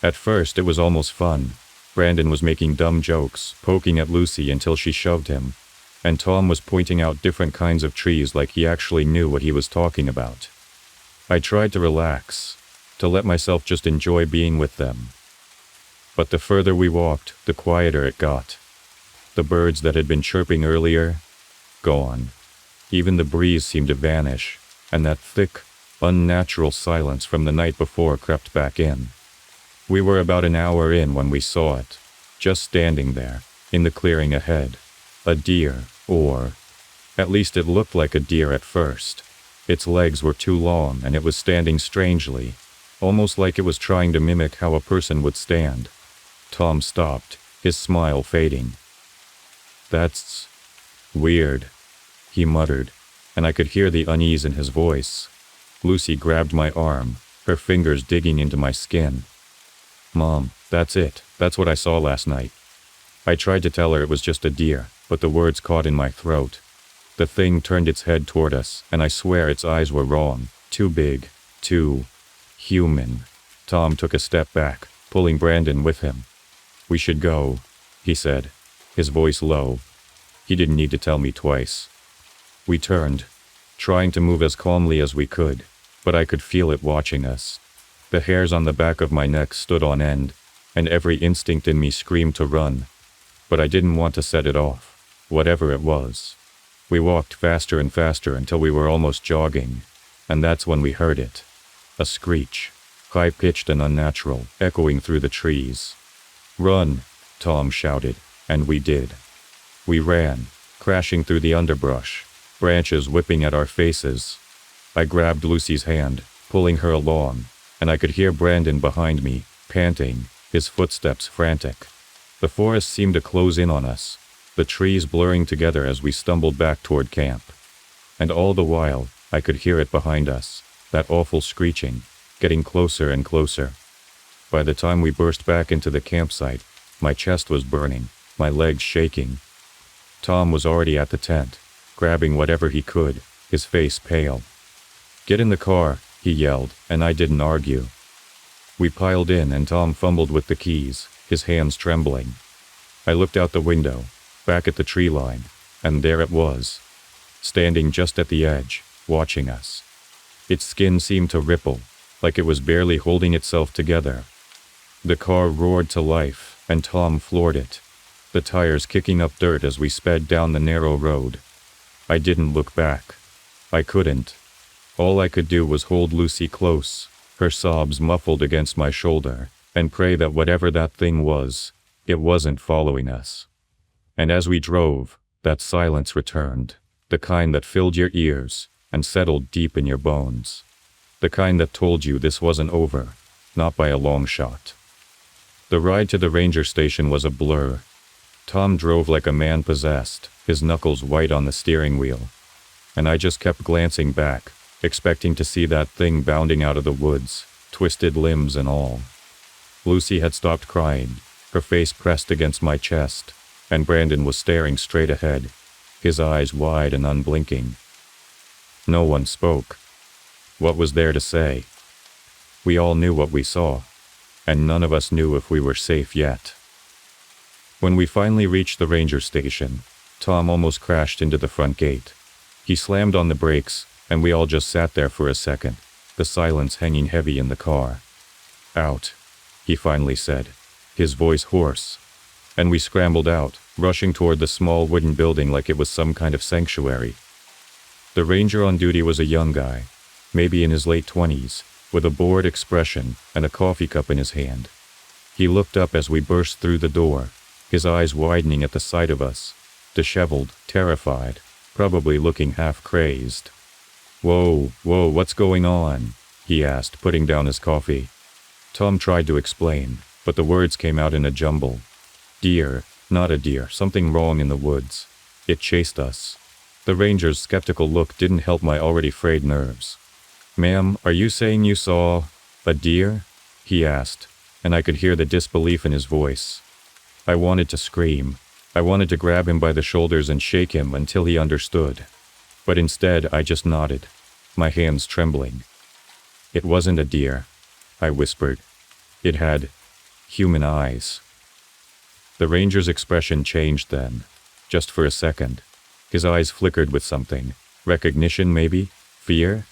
At first, it was almost fun. Brandon was making dumb jokes, poking at Lucy until she shoved him, and Tom was pointing out different kinds of trees like he actually knew what he was talking about. I tried to relax, to let myself just enjoy being with them. But the further we walked, the quieter it got. The birds that had been chirping earlier, gone. Even the breeze seemed to vanish, and that thick, unnatural silence from the night before crept back in. We were about an hour in when we saw it, just standing there, in the clearing ahead. A deer, or at least it looked like a deer at first. Its legs were too long and it was standing strangely, almost like it was trying to mimic how a person would stand. Tom stopped, his smile fading. "That's weird," he muttered, and I could hear the unease in his voice. Lucy grabbed my arm, her fingers digging into my skin. "Mom, that's it. That's what I saw last night." I tried to tell her it was just a deer, but the words caught in my throat. The thing turned its head toward us, and I swear its eyes were wrong. Too big. Too human. Tom took a step back, pulling Brandon with him. "We should go," he said, his voice low. He didn't need to tell me twice. We turned, trying to move as calmly as we could, but I could feel it watching us. The hairs on the back of my neck stood on end, and every instinct in me screamed to run. But I didn't want to set it off, whatever it was. We walked faster and faster until we were almost jogging, and that's when we heard it. A screech, high-pitched and unnatural, echoing through the trees. "Run," Tom shouted, and we did. We ran, crashing through the underbrush, branches whipping at our faces. I grabbed Lucy's hand, pulling her along, and I could hear Brandon behind me, panting, his footsteps frantic. The forest seemed to close in on us, the trees blurring together as we stumbled back toward camp. And all the while, I could hear it behind us, that awful screeching, getting closer and closer. By the time we burst back into the campsite, my chest was burning, my legs shaking. Tom was already at the tent, grabbing whatever he could, his face pale. "Get in the car," he yelled, and I didn't argue. We piled in and Tom fumbled with the keys, his hands trembling. I looked out the window, back at the tree line, and there it was, standing just at the edge, watching us. Its skin seemed to ripple, like it was barely holding itself together. The car roared to life, and Tom floored it, the tires kicking up dirt as we sped down the narrow road. I didn't look back. I couldn't. All I could do was hold Lucy close, her sobs muffled against my shoulder, and pray that whatever that thing was, it wasn't following us. And as we drove, that silence returned, the kind that filled your ears and settled deep in your bones. The kind that told you this wasn't over, not by a long shot. The ride to the ranger station was a blur. Tom drove like a man possessed, his knuckles white on the steering wheel. And I just kept glancing back, expecting to see that thing bounding out of the woods, twisted limbs and all. Lucy had stopped crying, her face pressed against my chest, and Brandon was staring straight ahead, his eyes wide and unblinking. No one spoke. What was there to say? We all knew what we saw, and none of us knew if we were safe yet. When we finally reached the ranger station, Tom almost crashed into the front gate. He slammed on the brakes, and we all just sat there for a second, the silence hanging heavy in the car. "Out," he finally said, his voice hoarse. And we scrambled out, rushing toward the small wooden building like it was some kind of sanctuary. The ranger on duty was a young guy, maybe in his late 20s, with a bored expression and a coffee cup in his hand. He looked up as we burst through the door, his eyes widening at the sight of us, disheveled, terrified, probably looking half crazed. Whoa, what's going on?" he asked, putting down his coffee. Tom tried to explain, but the words came out in a jumble. "Deer, not a deer, something wrong in the woods. It chased us." The ranger's skeptical look didn't help my already frayed nerves. "Ma'am, are you saying you saw a deer?" he asked, and I could hear the disbelief in his voice. I wanted to scream. I wanted to grab him by the shoulders and shake him until he understood. But instead, I just nodded, my hands trembling. "It wasn't a deer," I whispered. "It had human eyes." The ranger's expression changed then, just for a second. His eyes flickered with something. Recognition, maybe? Fear?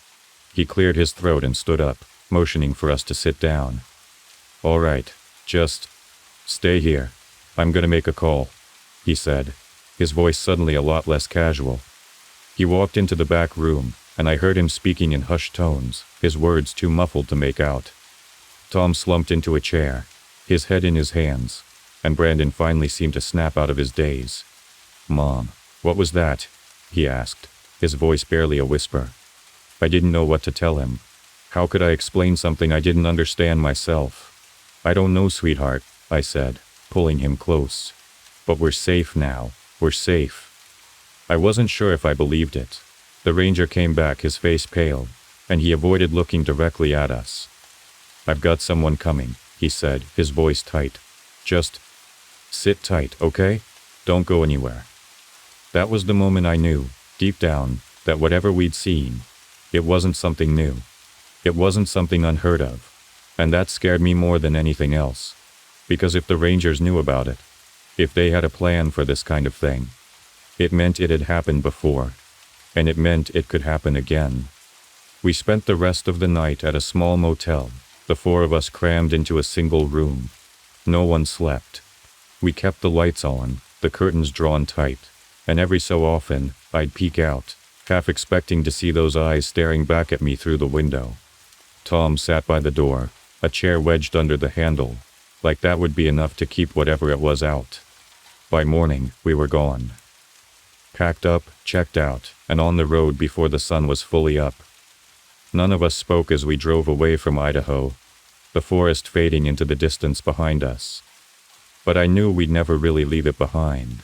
He cleared his throat and stood up, motioning for us to sit down. "All right, just stay here. I'm gonna make a call," he said, his voice suddenly a lot less casual. He walked into the back room, and I heard him speaking in hushed tones, his words too muffled to make out. Tom slumped into a chair, his head in his hands, and Brandon finally seemed to snap out of his daze. "Mom, what was that?" he asked, his voice barely a whisper. I didn't know what to tell him. How could I explain something I didn't understand myself? "I don't know, sweetheart," I said, pulling him close. "But we're safe now. We're safe." I wasn't sure if I believed it. The ranger came back, his face pale, and he avoided looking directly at us. "I've got someone coming," he said, his voice tight. "Just sit tight, okay? Don't go anywhere." That was the moment I knew, deep down, that whatever we'd seen, it wasn't something new. It wasn't something unheard of. And that scared me more than anything else. Because if the Rangers knew about it, if they had a plan for this kind of thing, it meant it had happened before, and it meant it could happen again. We spent the rest of the night at a small motel, the four of us crammed into a single room. No one slept. We kept the lights on, the curtains drawn tight, and every so often, I'd peek out, half expecting to see those eyes staring back at me through the window. Tom sat by the door, a chair wedged under the handle, like that would be enough to keep whatever it was out. By morning, we were gone. Packed up, checked out, and on the road before the sun was fully up. None of us spoke as we drove away from Idaho, the forest fading into the distance behind us. But I knew we'd never really leave it behind.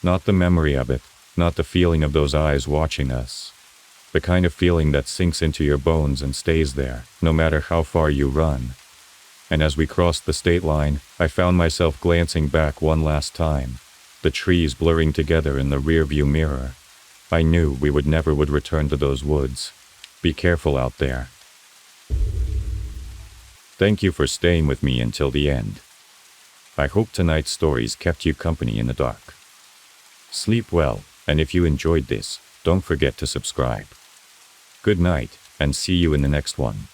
Not the memory of it, not the feeling of those eyes watching us. The kind of feeling that sinks into your bones and stays there, no matter how far you run. And as we crossed the state line, I found myself glancing back one last time, the trees blurring together in the rearview mirror. I knew we never would return to those woods. Be careful out there. Thank you for staying with me until the end. I hope tonight's stories kept you company in the dark. Sleep well, and if you enjoyed this, don't forget to subscribe. Good night, and see you in the next one.